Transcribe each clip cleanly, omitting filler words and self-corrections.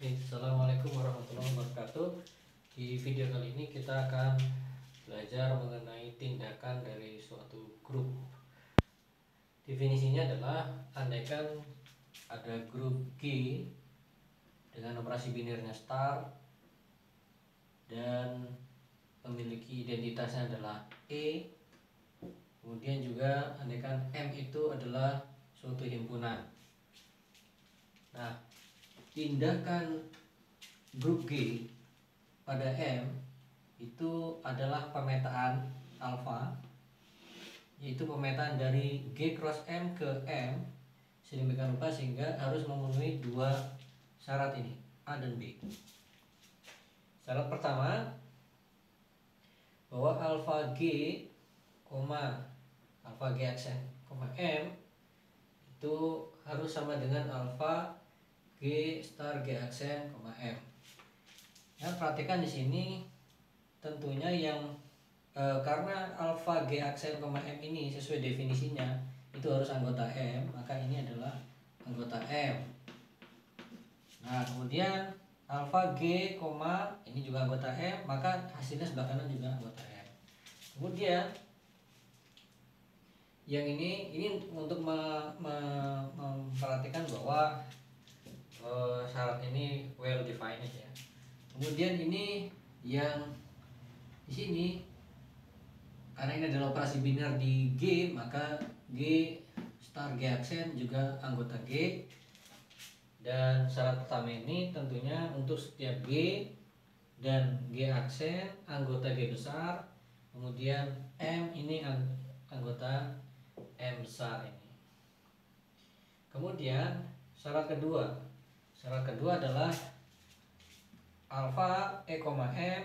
Assalamualaikum warahmatullahi wabarakatuh. Di video kali ini kita akan belajar mengenai tindakan dari suatu grup. Definisinya adalah andaikan ada grup G dengan operasi binarnya star dan memiliki identitasnya adalah E. Kemudian juga andaikan M itu adalah suatu himpunan. Nah, tindakan grup G pada M itu adalah pemetaan alfa, yaitu pemetaan dari G cross M ke M sedemikian rupa sehingga harus memenuhi dua syarat ini, A dan B. Syarat pertama, bahwa alfa G, alfa G aksen, M itu harus sama dengan alfa G star G aksen, M. Ya, perhatikan di sini tentunya yang karena alfa G aksen, M ini sesuai definisinya itu harus anggota M, maka ini adalah anggota M. Nah, kemudian alfa G, ini juga anggota M, maka hasilnya sebelah kanan juga anggota M. Kemudian yang ini untuk memperhatikan bahwa syarat ini well defined ya. Kemudian ini yang di sini karena ini adalah operasi binar di G, maka G star G aksen juga anggota G. Dan syarat pertama ini tentunya untuk setiap G dan G aksen anggota G besar, kemudian M ini anggota M besar ini. Kemudian syarat kedua adalah alfa E, M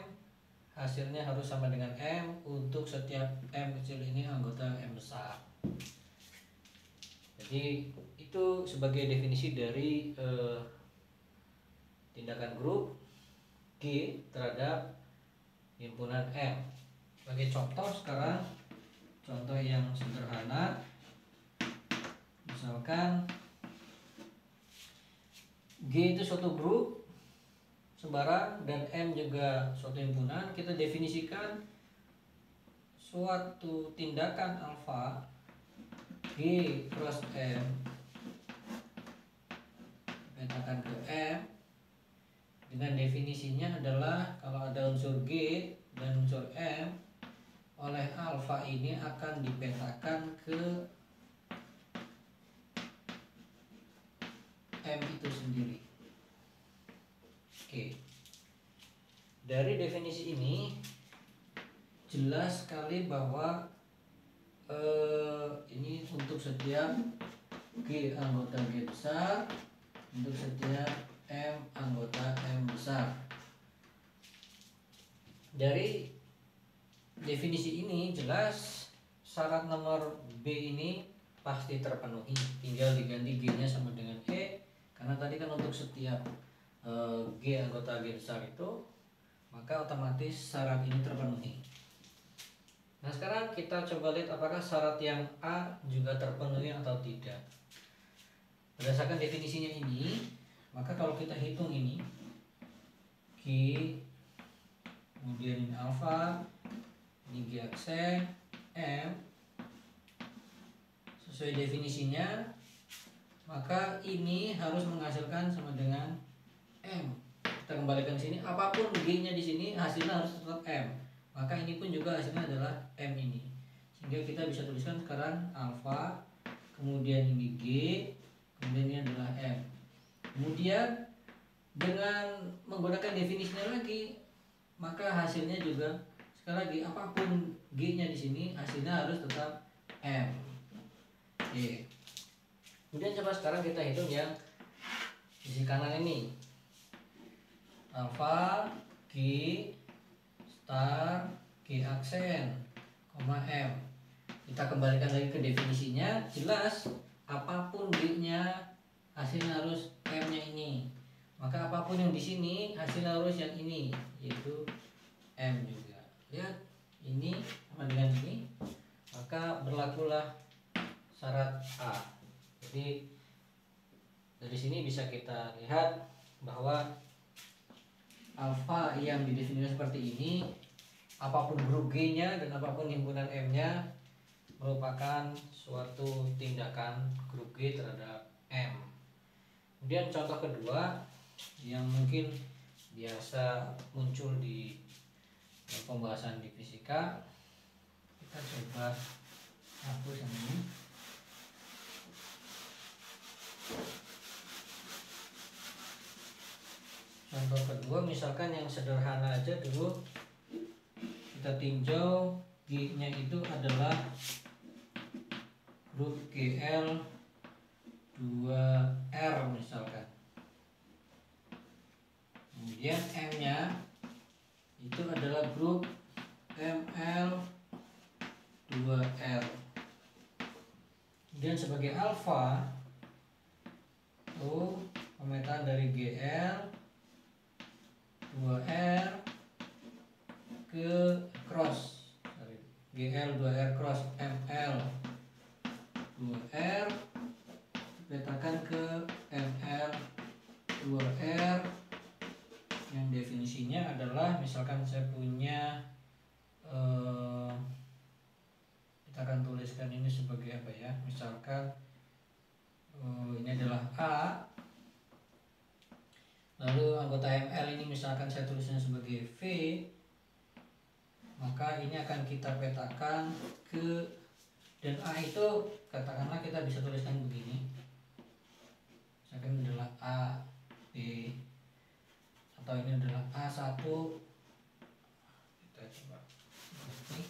hasilnya harus sama dengan M untuk setiap M kecil ini anggota M besar. Jadi itu sebagai definisi dari tindakan grup G terhadap himpunan M. Sebagai contoh sekarang, contoh yang sederhana, misalkan G itu suatu grup sembarang dan M juga suatu himpunan. Kita definisikan suatu tindakan alfa G cross M dipetakan ke M dengan definisinya adalah kalau ada unsur G dan unsur M, oleh alfa ini akan dipetakan ke M itu sendiri. Oke. Dari definisi ini jelas sekali bahwa ini untuk setiap G anggota G besar, untuk setiap M anggota M besar. Dari definisi ini jelas syarat nomor B ini pasti terpenuhi, tinggal diganti G-nya sama dengan E, karena tadi kan untuk setiap G anggota G besar itu, maka otomatis syarat ini terpenuhi. Nah, sekarang kita coba lihat apakah syarat yang A juga terpenuhi atau tidak. Berdasarkan definisinya ini, maka kalau kita hitung ini G, kemudian ini alfa, ini G aksen, M, sesuai definisinya, maka ini harus menghasilkan sama dengan M. Kita kembalikan ke sini, apapun G-nya di sini hasilnya harus tetap M. Maka ini pun juga hasilnya adalah M ini. Sehingga kita bisa tuliskan sekarang alfa, kemudian ini G, kemudian ini adalah M. Kemudian dengan menggunakan definisinya lagi, maka hasilnya juga sekali lagi apapun G-nya di sini hasilnya harus tetap M. Oke. Kemudian coba sekarang kita hitung yang sisi kanan ini. Alfa G star G aksen, M. Kita kembalikan lagi ke definisinya, jelas apapun G-nya hasilnya harus M-nya ini. Maka apapun yang di sini hasilnya harus yang ini, yaitu M juga. Lihat, ini sama dengan ini, maka berlakulah syarat A. Jadi dari sini bisa kita lihat bahwa alfa yang didefinisikan seperti ini, apapun grup G-nya dan apapun himpunan M-nya merupakan suatu tindakan grup G terhadap M. Kemudian contoh kedua yang mungkin biasa muncul di pembahasan di fisika, kita coba hapus yang ini. Contoh kedua, misalkan yang sederhana aja dulu, kita tinjau G-nya itu adalah grup Gl 2R misalkan. Kemudian M-nya itu adalah grup Ml 2R. Kemudian sebagai alfa, pemetaan dari Gl 2R ke cross Gl 2R cross Ml 2R dipetakan ke Ml 2R yang definisinya adalah, misalkan saya punya kita akan tuliskan ini sebagai apa ya, misalkan ini adalah A, lalu anggota Ml ini misalkan saya tulisnya sebagai V, maka ini akan kita petakan ke, dan A itu katakanlah kita bisa tuliskan begini, misalkan ini adalah A, B, atau ini adalah A1, kita coba ini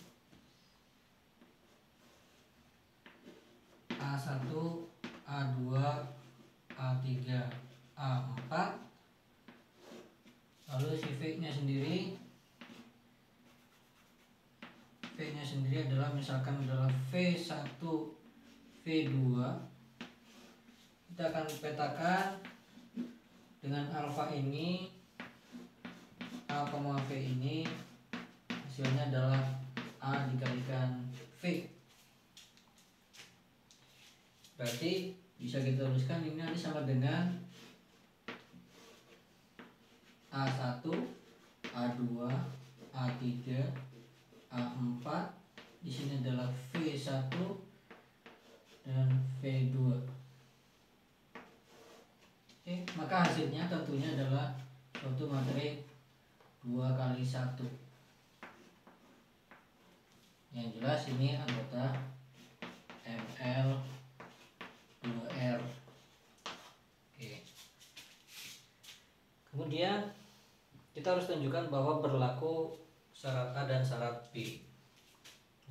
A1, A2, A3, A4. Lalu si V-nya sendiri, V-nya sendiri adalah misalkan adalah V1, V2. Kita akan petakan dengan alfa ini, A, V ini hasilnya adalah A dikalikan V. Berarti bisa kita tuliskan ini nanti sama dengan A1, A2, A3, A4. Di sini adalah V1 dan V2. Oke, maka hasilnya tentunya adalah suatu materi 2 kali 1. Yang jelas ini anggota Ml 2R. Oke. Kemudian kita harus tunjukkan bahwa berlaku syarat A dan syarat B.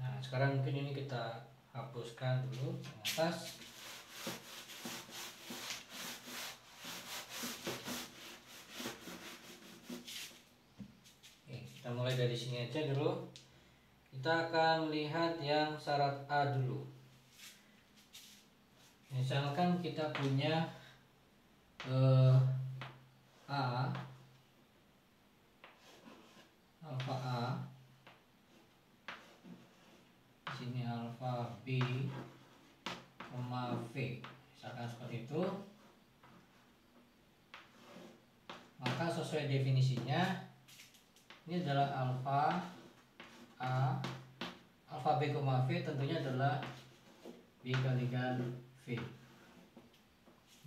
Nah, sekarang mungkin ini kita hapuskan dulu yang atas. Oke, kita mulai dari sini aja dulu. Kita akan lihat yang syarat A dulu. Misalkan kita punya A, alfa A, di sini alfa B, V, misalkan seperti itu. Maka sesuai definisinya, ini adalah alfa A, alfa B, V tentunya adalah B kalikan V.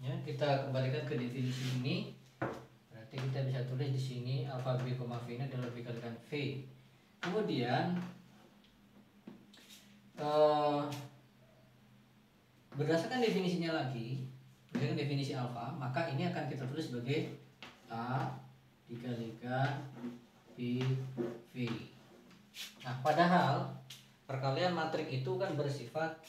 Ya, kita kembalikan ke definisi ini. Berarti kita bisa tulis di sini alfa B, V ini adalah B kalikan V. Kemudian berdasarkan definisinya lagi, berdasarkan definisi alfa, maka ini akan kita tulis sebagai A dikalikan B, V. Nah, padahal perkalian matrik itu kan bersifat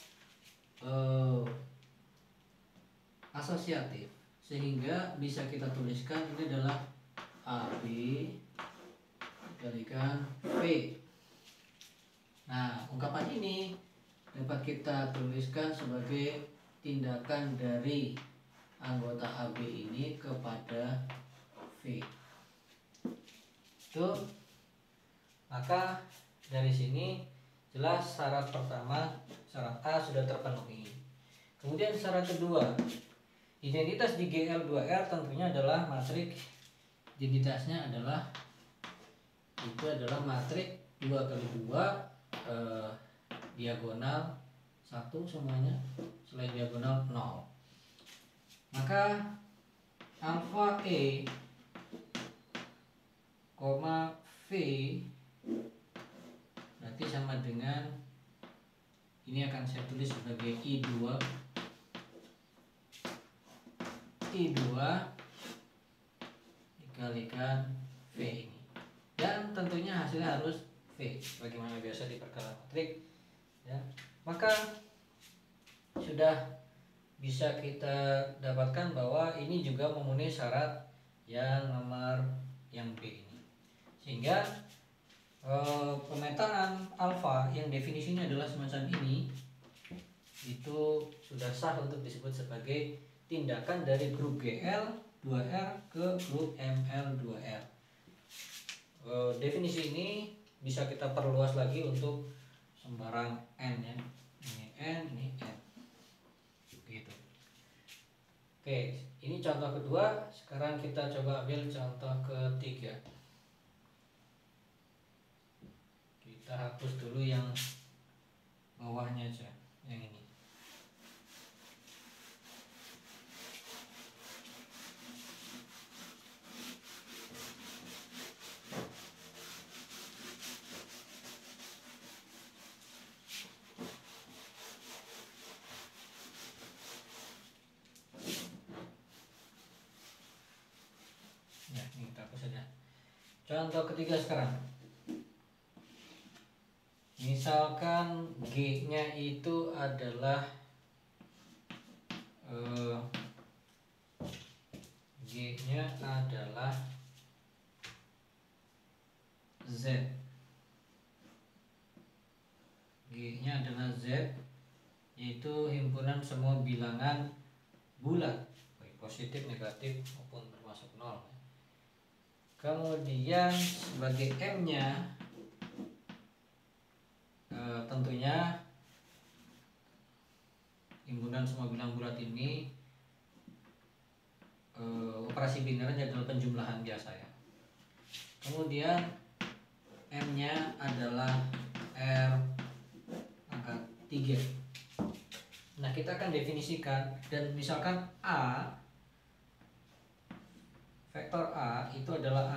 asosiatif, sehingga bisa kita tuliskan ini adalah AB dikalikan V. Nah, ungkapan ini dapat kita tuliskan sebagai tindakan dari anggota AB ini kepada V. Itu. Maka dari sini jelas syarat pertama, syarat A sudah terpenuhi. Kemudian syarat kedua, identitas di Gl2R tentunya adalah matrik identitasnya adalah matriks 2 kali 2 diagonal 1 semuanya, selain diagonal 0. Maka alfa E, V berarti sama dengan, ini akan saya tulis sebagai I2 dikalikan V ini, dan tentunya hasilnya harus V bagaimana biasa di perkara matrik ya. Maka sudah bisa kita dapatkan bahwa ini juga memenuhi syarat yang nomor yang B ini, sehingga pemetaan alfa yang definisinya adalah semacam ini itu sudah sah untuk disebut sebagai tindakan dari grup GL 2R ke grup ML 2R. Definisi ini bisa kita perluas lagi untuk sembarang N ya. Ini N, ini N. Gitu. Oke, ini contoh kedua. Sekarang kita coba ambil contoh ketiga. Kita hapus dulu yang bawahnya aja, yang ini. Ya, ini kita hapus saja. Contoh ketiga sekarang. Misalkan G-nya itu adalah G-nya adalah Z. G-nya adalah Z, yaitu himpunan semua bilangan bulat, baik positif, negatif maupun termasuk 0. Kemudian sebagai M-nya tentunya himpunan semua bilangan bulat ini operasi binernya adalah penjumlahan biasa ya. Kemudian M-nya adalah R angka 3. Nah, kita akan definisikan, dan misalkan A, vektor A itu adalah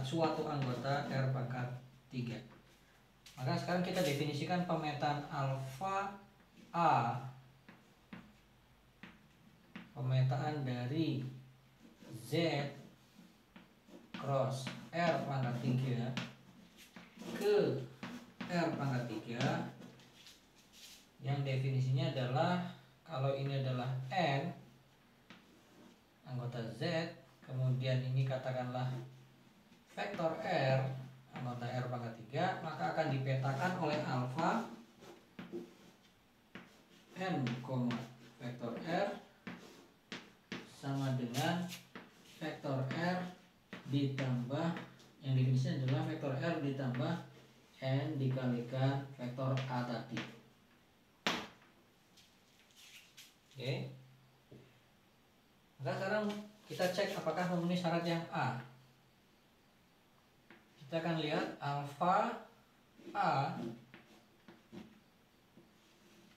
suatu anggota R pangkat 3. Maka sekarang kita definisikan pemetaan alfa A, pemetaan dari Z cross R pangkat 3 ke R pangkat 3, yang definisinya adalah kalau ini adalah N anggota Z, kemudian ini katakanlah vektor R anggota R pangkat 3, maka akan dipetakan oleh alfa N, vektor R sama dengan vektor R ditambah, yang definisinya adalah vektor R ditambah N dikalikan vektor A tadi. Oke. Maka sekarang kita cek apakah memenuhi syarat yang A. Kita akan lihat alfa A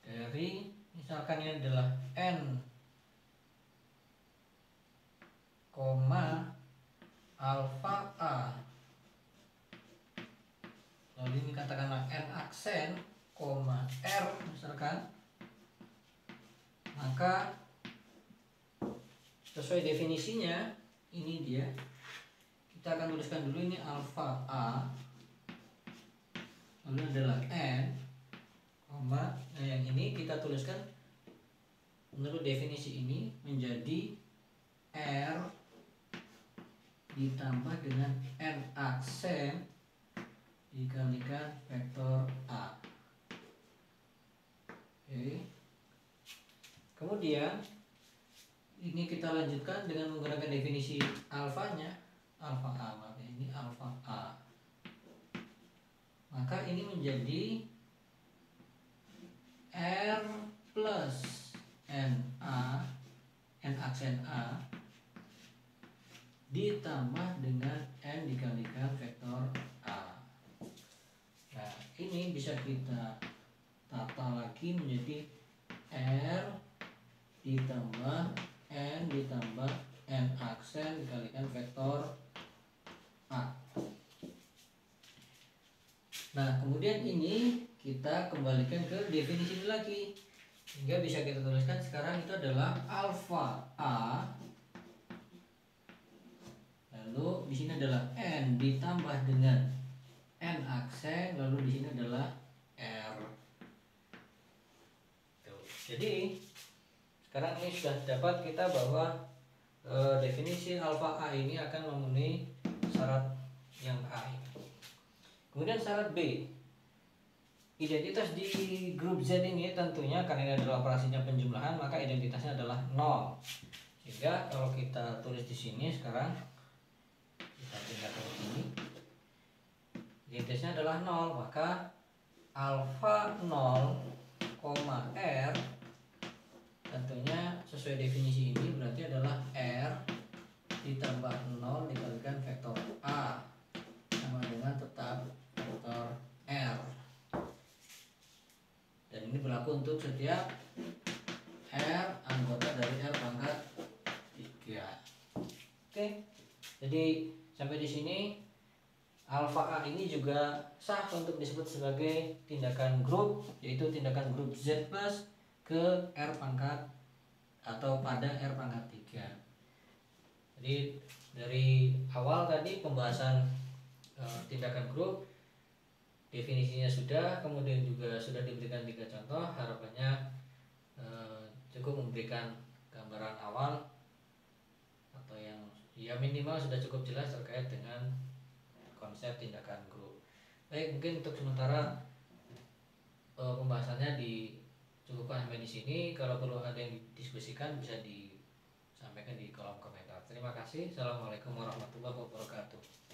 dari, misalkan ini adalah N, alfa A, lalu ini katakanlah N aksen, R misalkan, maka sesuai definisinya ini dia. Kita akan tuliskan dulu ini alfa A, lalu adalah N, nah yang ini kita tuliskan menurut definisi ini menjadi R ditambah dengan N aksen dikalikan vektor A. Oke. Kemudian ini kita lanjutkan dengan menggunakan definisi alfanya, alfa A, ini alfa A. Maka ini menjadi R plus N aksen A ditambah dengan n dikalikan vektor A. Nah, ini bisa kita tata lagi menjadi R ditambah n ditambah n aksen dikalikan vektor A. Nah, kemudian ini kita kembalikan ke definisi ini lagi, sehingga bisa kita tuliskan sekarang itu adalah alfa A, lalu di sini adalah n ditambah dengan n aksen, lalu di sini adalah R. Tuh. Jadi sekarang ini sudah dapat kita bahwa definisi alfa A ini akan memenuhi syarat yang A ini. Kemudian syarat B, identitas di grup Z ini tentunya karena ini adalah operasinya penjumlahan, maka identitasnya adalah 0. Sehingga kalau kita tulis di sini sekarang, kita pindah ke sini, identitasnya adalah 0, maka alfa 0, R tentunya sesuai definisi ini berarti adalah R ditambah 0 dikalikan vektor A sama dengan tetap vektor R. Dan ini berlaku untuk setiap R anggota dari R pangkat 3. Oke. Jadi sampai di sini alfa A ini juga sah untuk disebut sebagai tindakan grup, yaitu tindakan grup Z plus ke R pangkat atau pada R pangkat 3. Jadi dari awal tadi pembahasan tindakan grup, definisinya sudah, kemudian juga sudah diberikan 3 contoh. Harapannya cukup memberikan gambaran awal atau yang ya minimal sudah cukup jelas terkait dengan konsep tindakan grup. Baik, mungkin untuk sementara pembahasannya dicukupkan sampai di sini. Kalau perlu ada yang didiskusikan bisa disampaikan di kolom komentar. Terima kasih. Assalamualaikum warahmatullahi wabarakatuh.